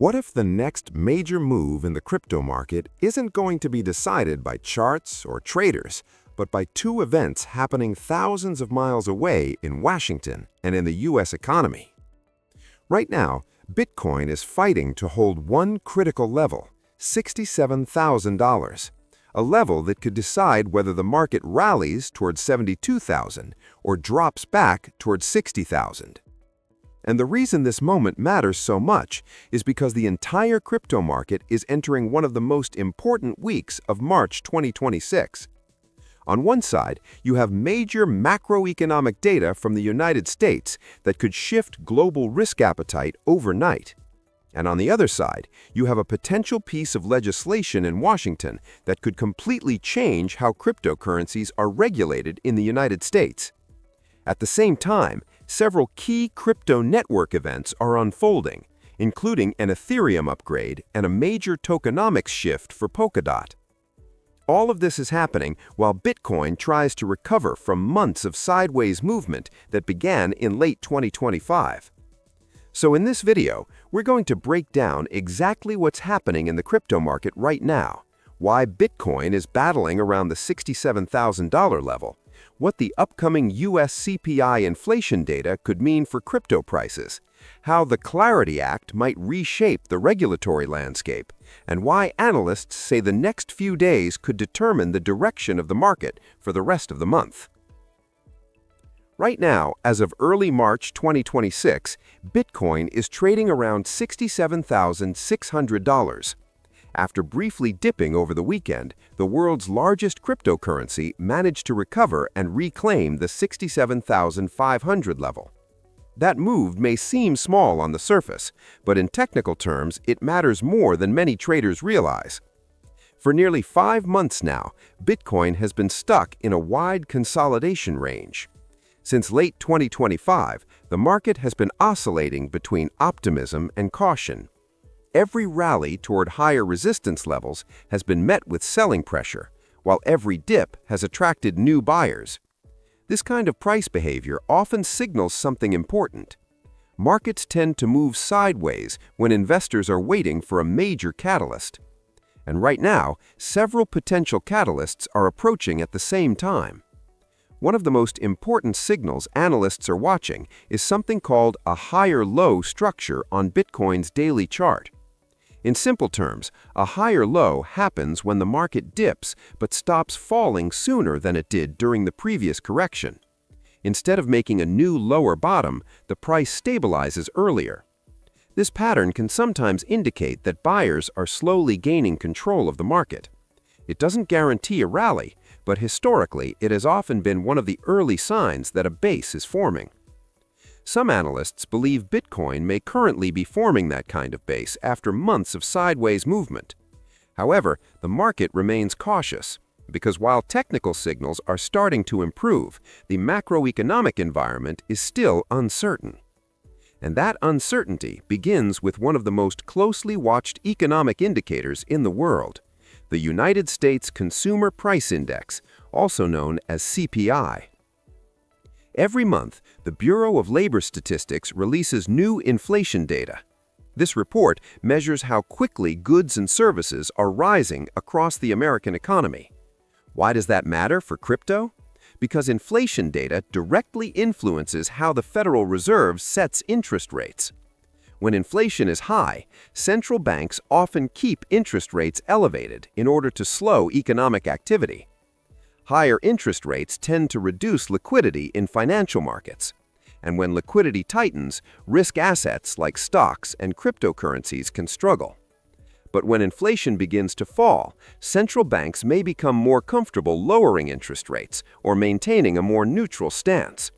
What if the next major move in the crypto market isn't going to be decided by charts or traders, but by two events happening thousands of miles away in Washington and in the US economy? Right now, Bitcoin is fighting to hold one critical level, $67,000, a level that could decide whether the market rallies towards 72,000 or drops back towards 60,000. And the reason this moment matters so much is because the entire crypto market is entering one of the most important weeks of March 2026. On one side, you have major macroeconomic data from the United States that could shift global risk appetite overnight. And on the other side, you have a potential piece of legislation in Washington that could completely change how cryptocurrencies are regulated in the United States. At the same time, several key crypto network events are unfolding, including an Ethereum upgrade and a major tokenomics shift for Polkadot. All of this is happening while Bitcoin tries to recover from months of sideways movement that began in late 2025. So in this video, we're going to break down exactly what's happening in the crypto market right now, why Bitcoin is battling around the $67,000 level, what the upcoming US CPI inflation data could mean for crypto prices, how the Clarity Act might reshape the regulatory landscape, and why analysts say the next few days could determine the direction of the market for the rest of the month. Right now, as of early March 2026, Bitcoin is trading around $67,600. After briefly dipping over the weekend, the world's largest cryptocurrency managed to recover and reclaim the 67,500 level. That move may seem small on the surface, but in technical terms, it matters more than many traders realize. For nearly 5 months now, Bitcoin has been stuck in a wide consolidation range. Since late 2025, the market has been oscillating between optimism and caution. Every rally toward higher resistance levels has been met with selling pressure, while every dip has attracted new buyers. This kind of price behavior often signals something important. Markets tend to move sideways when investors are waiting for a major catalyst. And right now, several potential catalysts are approaching at the same time. One of the most important signals analysts are watching is something called a higher low structure on Bitcoin's daily chart. In simple terms, a higher low happens when the market dips but stops falling sooner than it did during the previous correction. Instead of making a new lower bottom, the price stabilizes earlier. This pattern can sometimes indicate that buyers are slowly gaining control of the market. It doesn't guarantee a rally, but historically it has often been one of the early signs that a base is forming. Some analysts believe Bitcoin may currently be forming that kind of base after months of sideways movement. However, the market remains cautious, because while technical signals are starting to improve, the macroeconomic environment is still uncertain. And that uncertainty begins with one of the most closely watched economic indicators in the world, the United States Consumer Price Index, also known as CPI. Every month, the Bureau of Labor Statistics releases new inflation data. This report measures how quickly goods and services are rising across the American economy. Why does that matter for crypto? Because inflation data directly influences how the Federal Reserve sets interest rates. When inflation is high, central banks often keep interest rates elevated in order to slow economic activity. Higher interest rates tend to reduce liquidity in financial markets. And when liquidity tightens, risk assets like stocks and cryptocurrencies can struggle. But when inflation begins to fall, central banks may become more comfortable lowering interest rates or maintaining a more neutral stance.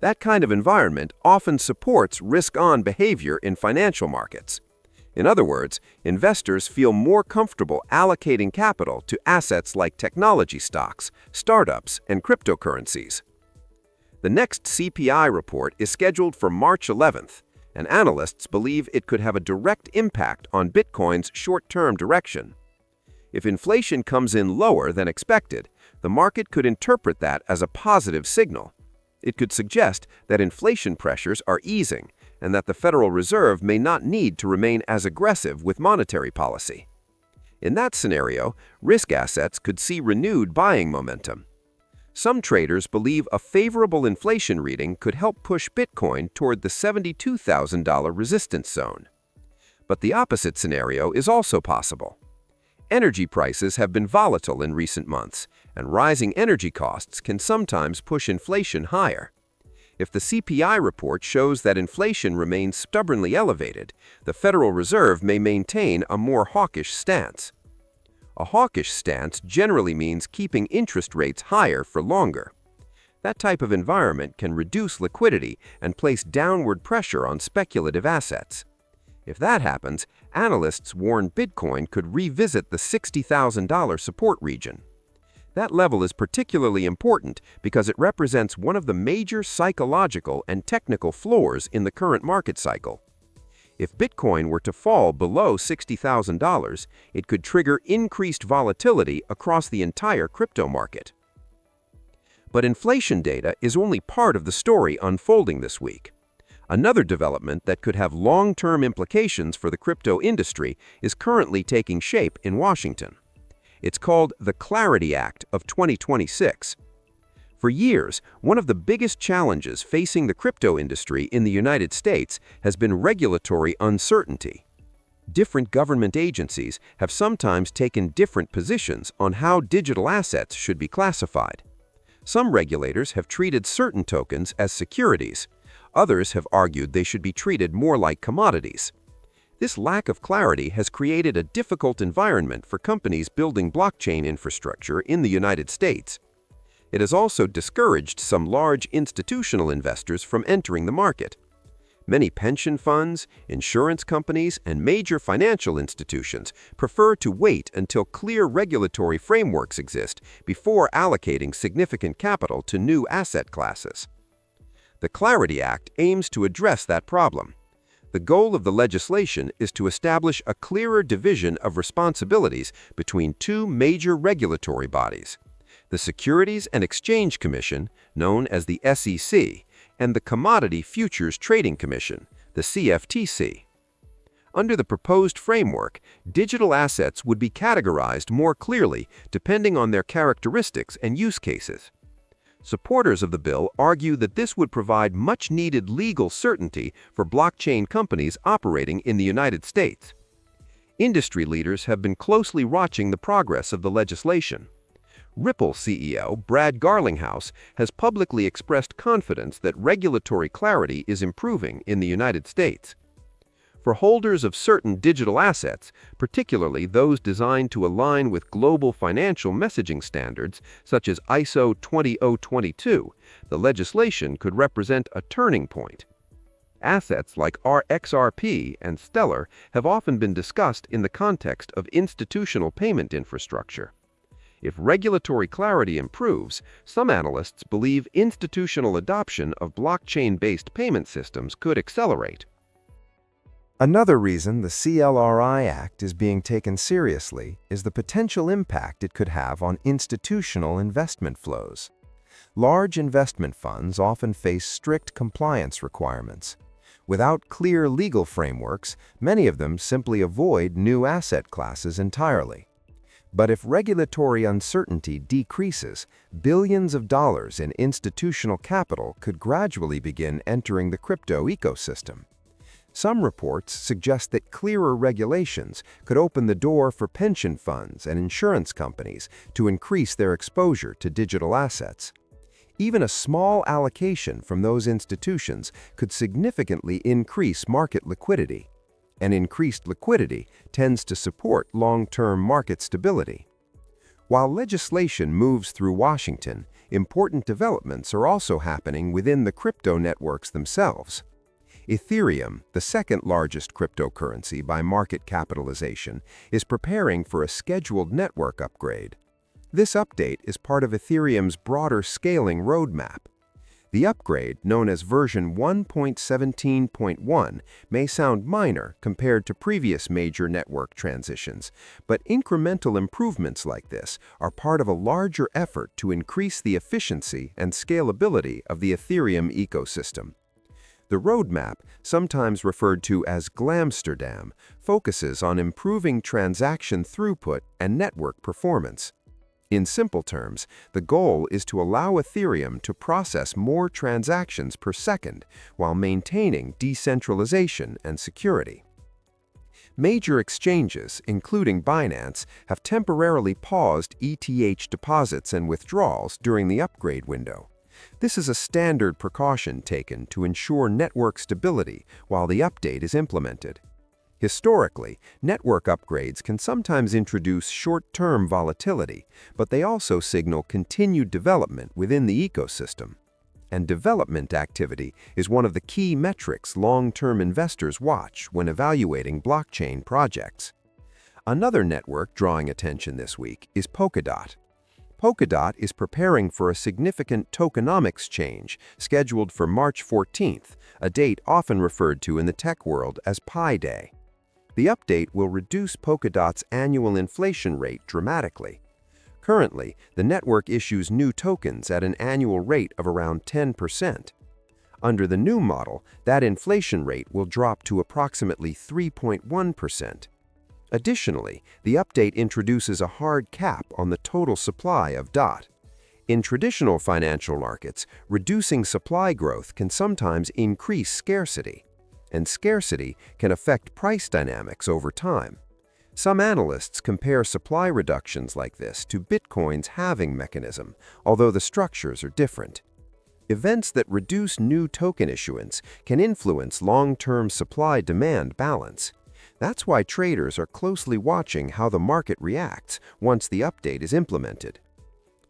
That kind of environment often supports risk-on behavior in financial markets. In other words, investors feel more comfortable allocating capital to assets like technology stocks, startups, and cryptocurrencies. The next CPI report is scheduled for March 11th, and analysts believe it could have a direct impact on Bitcoin's short-term direction. If inflation comes in lower than expected, the market could interpret that as a positive signal. It could suggest that inflation pressures are easing, and that the Federal Reserve may not need to remain as aggressive with monetary policy. In that scenario, risk assets could see renewed buying momentum. Some traders believe a favorable inflation reading could help push Bitcoin toward the $72,000 resistance zone. But the opposite scenario is also possible. Energy prices have been volatile in recent months, and rising energy costs can sometimes push inflation higher. If the CPI report shows that inflation remains stubbornly elevated, the Federal Reserve may maintain a more hawkish stance. A hawkish stance generally means keeping interest rates higher for longer. That type of environment can reduce liquidity and place downward pressure on speculative assets. If that happens, analysts warn Bitcoin could revisit the $60,000 support region. That level is particularly important because it represents one of the major psychological and technical floors in the current market cycle. If Bitcoin were to fall below $60,000, it could trigger increased volatility across the entire crypto market. But inflation data is only part of the story unfolding this week. Another development that could have long-term implications for the crypto industry is currently taking shape in Washington. It's called the Clarity Act of 2026. For years, one of the biggest challenges facing the crypto industry in the United States has been regulatory uncertainty. Different government agencies have sometimes taken different positions on how digital assets should be classified. Some regulators have treated certain tokens as securities. Others have argued they should be treated more like commodities. This lack of clarity has created a difficult environment for companies building blockchain infrastructure in the United States. It has also discouraged some large institutional investors from entering the market. Many pension funds, insurance companies, and major financial institutions prefer to wait until clear regulatory frameworks exist before allocating significant capital to new asset classes. The Clarity Act aims to address that problem. The goal of the legislation is to establish a clearer division of responsibilities between two major regulatory bodies: the Securities and Exchange Commission, known as the SEC, and the Commodity Futures Trading Commission, the CFTC. Under the proposed framework, digital assets would be categorized more clearly depending on their characteristics and use cases. Supporters of the bill argue that this would provide much-needed legal certainty for blockchain companies operating in the United States. Industry leaders have been closely watching the progress of the legislation. Ripple CEO Brad Garlinghouse has publicly expressed confidence that regulatory clarity is improving in the United States. For holders of certain digital assets, particularly those designed to align with global financial messaging standards such as ISO 20022, the legislation could represent a turning point. Assets like XRP and Stellar have often been discussed in the context of institutional payment infrastructure. If regulatory clarity improves, some analysts believe institutional adoption of blockchain-based payment systems could accelerate. Another reason the CLRI Act is being taken seriously is the potential impact it could have on institutional investment flows. Large investment funds often face strict compliance requirements. Without clear legal frameworks, many of them simply avoid new asset classes entirely. But if regulatory uncertainty decreases, billions of dollars in institutional capital could gradually begin entering the crypto ecosystem. Some reports suggest that clearer regulations could open the door for pension funds and insurance companies to increase their exposure to digital assets. Even a small allocation from those institutions could significantly increase market liquidity. And increased liquidity tends to support long-term market stability. While legislation moves through Washington, important developments are also happening within the crypto networks themselves. Ethereum, the second largest cryptocurrency by market capitalization, is preparing for a scheduled network upgrade. This update is part of Ethereum's broader scaling roadmap. The upgrade, known as version 1.17.1, may sound minor compared to previous major network transitions, but incremental improvements like this are part of a larger effort to increase the efficiency and scalability of the Ethereum ecosystem. The roadmap, sometimes referred to as Glamsterdam, focuses on improving transaction throughput and network performance. In simple terms, the goal is to allow Ethereum to process more transactions per second while maintaining decentralization and security. Major exchanges, including Binance, have temporarily paused ETH deposits and withdrawals during the upgrade window. This is a standard precaution taken to ensure network stability while the update is implemented. Historically, network upgrades can sometimes introduce short-term volatility, but they also signal continued development within the ecosystem. And development activity is one of the key metrics long-term investors watch when evaluating blockchain projects. Another network drawing attention this week is Polkadot. Polkadot is preparing for a significant tokenomics change scheduled for March 14th, a date often referred to in the tech world as Pi Day. The update will reduce Polkadot's annual inflation rate dramatically. Currently, the network issues new tokens at an annual rate of around 10%. Under the new model, that inflation rate will drop to approximately 3.1%. Additionally, the update introduces a hard cap on the total supply of DOT. In traditional financial markets, reducing supply growth can sometimes increase scarcity, and scarcity can affect price dynamics over time. Some analysts compare supply reductions like this to Bitcoin's halving mechanism, although the structures are different. Events that reduce new token issuance can influence long-term supply-demand balance. That's why traders are closely watching how the market reacts once the update is implemented.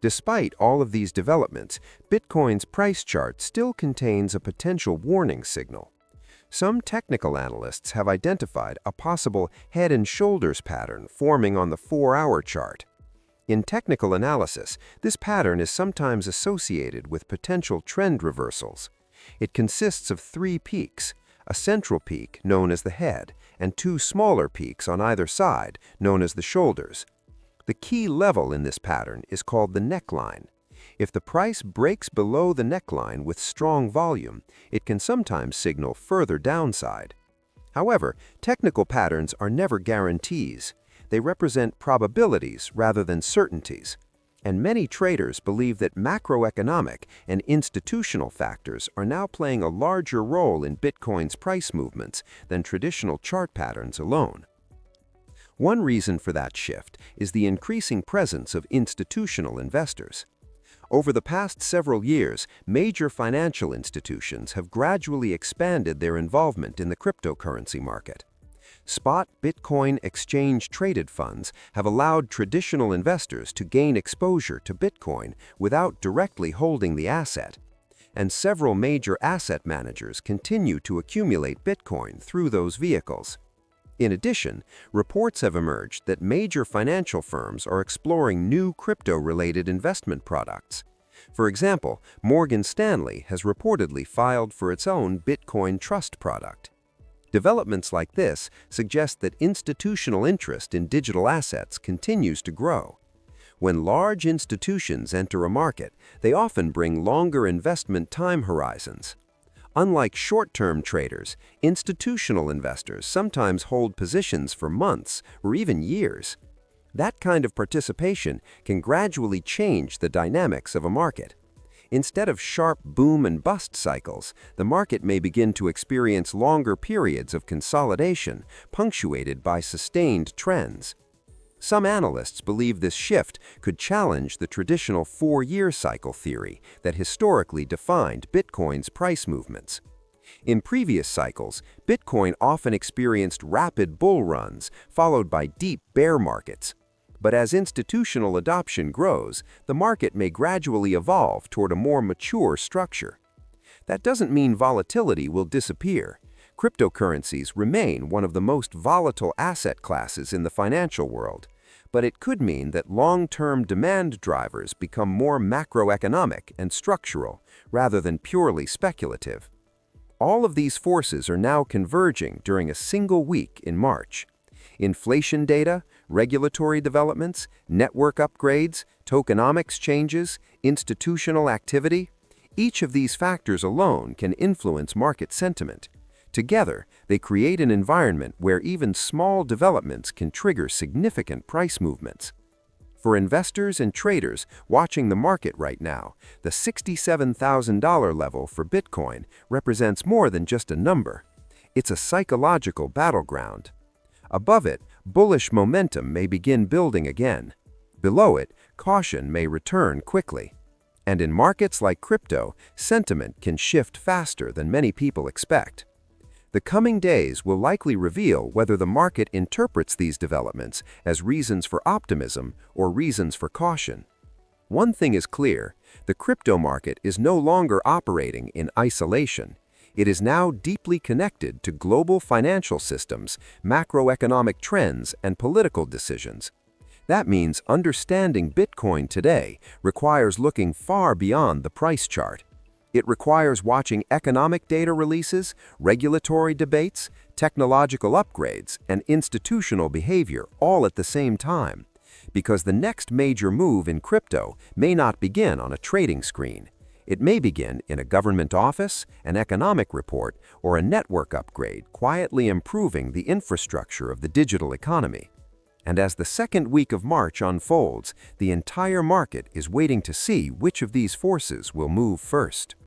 Despite all of these developments, Bitcoin's price chart still contains a potential warning signal. Some technical analysts have identified a possible head and shoulders pattern forming on the 4-hour chart. In technical analysis, this pattern is sometimes associated with potential trend reversals. It consists of 3 peaks, a central peak known as the head, and 2 smaller peaks on either side known as the shoulders. The key level in this pattern is called the neckline. If the price breaks below the neckline with strong volume, it can sometimes signal further downside. However, technical patterns are never guarantees. They represent probabilities rather than certainties. And many traders believe that macroeconomic and institutional factors are now playing a larger role in Bitcoin's price movements than traditional chart patterns alone. One reason for that shift is the increasing presence of institutional investors. Over the past several years, major financial institutions have gradually expanded their involvement in the cryptocurrency market. Spot Bitcoin exchange-traded funds have allowed traditional investors to gain exposure to Bitcoin without directly holding the asset. And several major asset managers continue to accumulate Bitcoin through those vehicles. In addition, reports have emerged that major financial firms are exploring new crypto-related investment products. For example, Morgan Stanley has reportedly filed for its own Bitcoin Trust product. Developments like this suggest that institutional interest in digital assets continues to grow. When large institutions enter a market, they often bring longer investment time horizons. Unlike short-term traders, institutional investors sometimes hold positions for months or even years. That kind of participation can gradually change the dynamics of a market. Instead of sharp boom and bust cycles, the market may begin to experience longer periods of consolidation, punctuated by sustained trends. Some analysts believe this shift could challenge the traditional 4-year cycle theory that historically defined Bitcoin's price movements. In previous cycles, Bitcoin often experienced rapid bull runs, followed by deep bear markets. But as institutional adoption grows, the market may gradually evolve toward a more mature structure. That doesn't mean volatility will disappear. Cryptocurrencies remain one of the most volatile asset classes in the financial world, but it could mean that long-term demand drivers become more macroeconomic and structural rather than purely speculative. All of these forces are now converging during a single week in March. Inflation data, regulatory developments, network upgrades, tokenomics changes, institutional activity. Each of these factors alone can influence market sentiment. Together, they create an environment where even small developments can trigger significant price movements. For investors and traders watching the market right now, the $67,000 level for Bitcoin represents more than just a number. It's a psychological battleground. Above it, bullish momentum may begin building again. Below it, caution may return quickly. And in markets like crypto, sentiment can shift faster than many people expect. The coming days will likely reveal whether the market interprets these developments as reasons for optimism or reasons for caution. One thing is clear: the crypto market is no longer operating in isolation. It is now deeply connected to global financial systems, macroeconomic trends, and political decisions. That means understanding Bitcoin today requires looking far beyond the price chart. It requires watching economic data releases, regulatory debates, technological upgrades, and institutional behavior all at the same time. Because the next major move in crypto may not begin on a trading screen. It may begin in a government office, an economic report, or a network upgrade, quietly improving the infrastructure of the digital economy. And as the second week of March unfolds, the entire market is waiting to see which of these forces will move first.